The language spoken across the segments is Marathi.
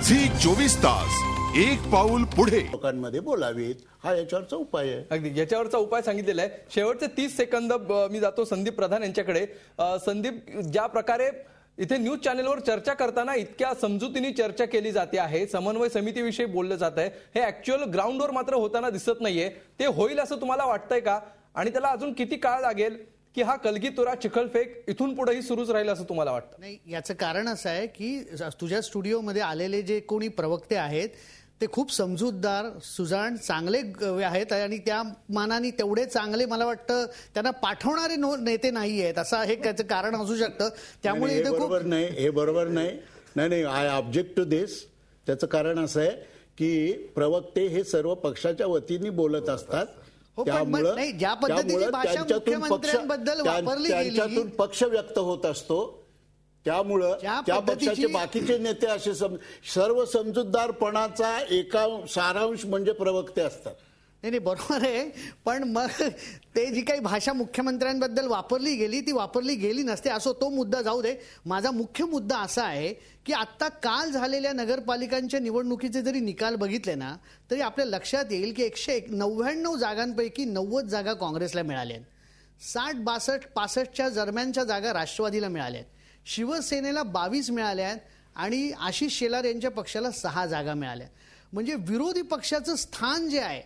झी 24 तास एक पाऊल पुढे. लोकांमध्ये बोलावीत हा याच्यावरचा उपाय आहे. अगदी याच्यावरचा उपाय सांगितलेला आहे. शेवटचे 30 सेकंद मी जातो संदीप प्रधान यांच्याकडे. संदीप, ज्या प्रकारे इथे न्यूज चॅनलवर चर्चा करताना इतक्या समजुतीने चर्चा केली जाते आहे, समन्वय समितीविषयी बोललं जात आहे, हे ऍक्च्युअल ग्राउंडवर मात्र होताना दिसत नाहीये. ते होईल असं तुम्हाला वाटतंय का? आणि त्याला अजून किती काळ लागेल की हा कलगीतुरा चिखलफेक इथून पुढेही सुरूच राहील असं तुम्हाला वाटतं? नाही, याचं कारण असं आहे की तुझ्या स्टुडिओमध्ये आलेले जे कोणी प्रवक्ते आहेत ते खूप समजूतदार, सुजाण, चांगले आहेत आणि त्या मानाने तेवढे चांगले मला वाटतं त्यांना पाठवणारे नेते नाही आहेत, असं हे त्याचं कारण असू शकतं. त्यामुळे हे बरोबर नाही. नाही आय ऑब्जेक्ट टू दिस. त्याचं कारण असं आहे की प्रवक्ते हे सर्व पक्षाच्या वतीने बोलत असतात. त्यामुळे ज्या पद्धतीने भाषा मुख्यमंत्र्यांबद्दल वापरली गेली त्यांच्यातून पक्ष व्यक्त होत असतो. त्यामुळं त्या पक्षाचे बाकीचे नेते असे सर्व समजूतदारपणाचा एका सारांश म्हणजे प्रवक्ते असतात. नाही बरोबर आहे, पण मग ते जी काही भाषा मुख्यमंत्र्यांबद्दल वापरली गेली ती वापरली गेली नसते असो. तो मुद्दा जाऊ दे. माझा मुख्य मुद्दा असा आहे की आता काल झालेल्या नगरपालिकांच्या निवडणुकीचे जरी निकाल बघितले ना तरी आपल्या लक्षात येईल की 199 जागांपैकी 90 जागा काँग्रेसला मिळाल्या, 60, 62, 65च्या दरम्यानच्या जागा राष्ट्रवादीला मिळाल्या, शिवसेनेला 22 मिळाल्या आणि आशिष शेलार यांच्या पक्षाला 6 जागा मिळाल्या. म्हणजे विरोधी पक्षाचं स्थान जे आहे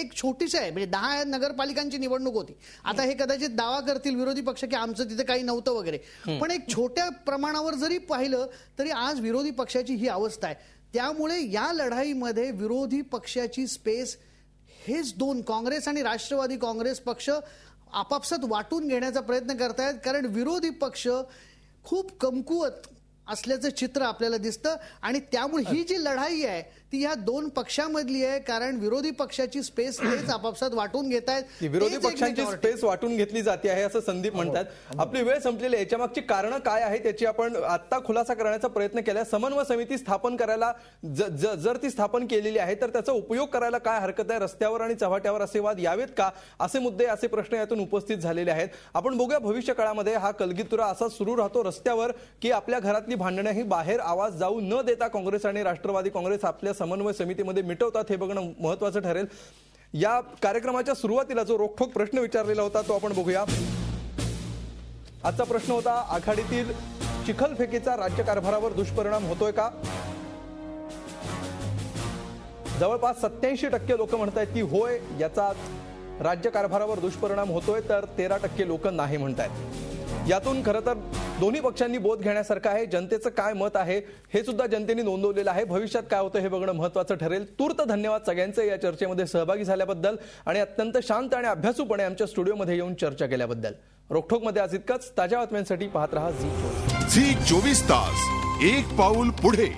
एक छोटीच आहे. म्हणजे 10 नगरपालिकांची निवडणूक होती. आता हे कदाचित दावा करतील विरोधी पक्ष की आमचं तिथे काही नव्हतं वगैरे, पण एक छोट्या प्रमाणावर जरी पाहिलं तरी आज विरोधी पक्षाची ही अवस्था आहे. त्यामुळे या लढाईमध्ये विरोधी पक्षाची स्पेस हेच दोन, काँग्रेस आणि राष्ट्रवादी काँग्रेस पक्ष आपापसात वाटून घेण्याचा प्रयत्न करतायत. कारण विरोधी पक्ष खूप कमकुवत असल्याचं चित्र आपल्याला दिसतं आणि त्यामुळे ही जी लढाई आहे ती ह्या दोन पक्षांमधली आहे. कारण विरोधी पक्षाची स्पेस हेच आपापसात वाटून घेत आहेत. विरोधी पक्षांची स्पेस वाटून घेतली जाते आहे असं संदीप म्हणतात. आपली वेळ संपलेली आहे. याच्यामागची कारणं काय आहेत त्याची आपण आता खुलासा करण्याचा प्रयत्न केला. समन्वय समिती स्थापन करायला जर ती स्थापन केलेली आहे तर त्याचा उपयोग करायला काय हरकत आहे? रस्त्यावर आणि चव्हाट्यावर असे वाद यावेत का? असे मुद्दे, असे प्रश्न यातून उपस्थित झालेले आहेत. आपण बघूया भविष्य काळामध्ये हा कलगीतुरा असा सुरू राहतो रस्त्यावर की आपल्या घरातली भांडणे ही बाहेर आवाज जाऊ न देता काँग्रेस आणि राष्ट्रवादी काँग्रेस आपल्या समन्वय समितीमध्ये मिटवतात हे बघणं महत्त्वाचं ठरेल. या कार्यक्रमाच्या सुरुवातीला जो रोखठोक प्रश्न विचारलेला होता तो आपण बघूया. आजचा प्रश्न होता, आघाडीतील चिखलफेकीचा राज्यकारभारावर दुष्परिणाम होतोय का? जवळपास 87% लोक म्हणतायत की होय, याचा राज्यकारभारावर दुष्परिणाम होतोय, तर 13% लोक नाही म्हणतायत. यातून खरं तर दोन्ही पक्षांनी बोध घेण्यासारखं आहे. जनतेचं काय मत आहे हे सुद्धा जनतेने नोंदवलेलं आहे. भविष्यात काय होतं हे बघणं महत्त्वाचं ठरेल. तूर्त धन्यवाद सगळ्यांचे या चर्चेमध्ये सहभागी झाल्याबद्दल आणि अत्यंत शांत आणि अभ्यासूपणे आमच्या स्टुडिओमध्ये येऊन चर्चा केल्याबद्दल. रोखठोकमध्ये आज इतकंच. ताज्या बातम्यांसाठी पाहत रहा झी 24 तास एक पाऊल पुढे.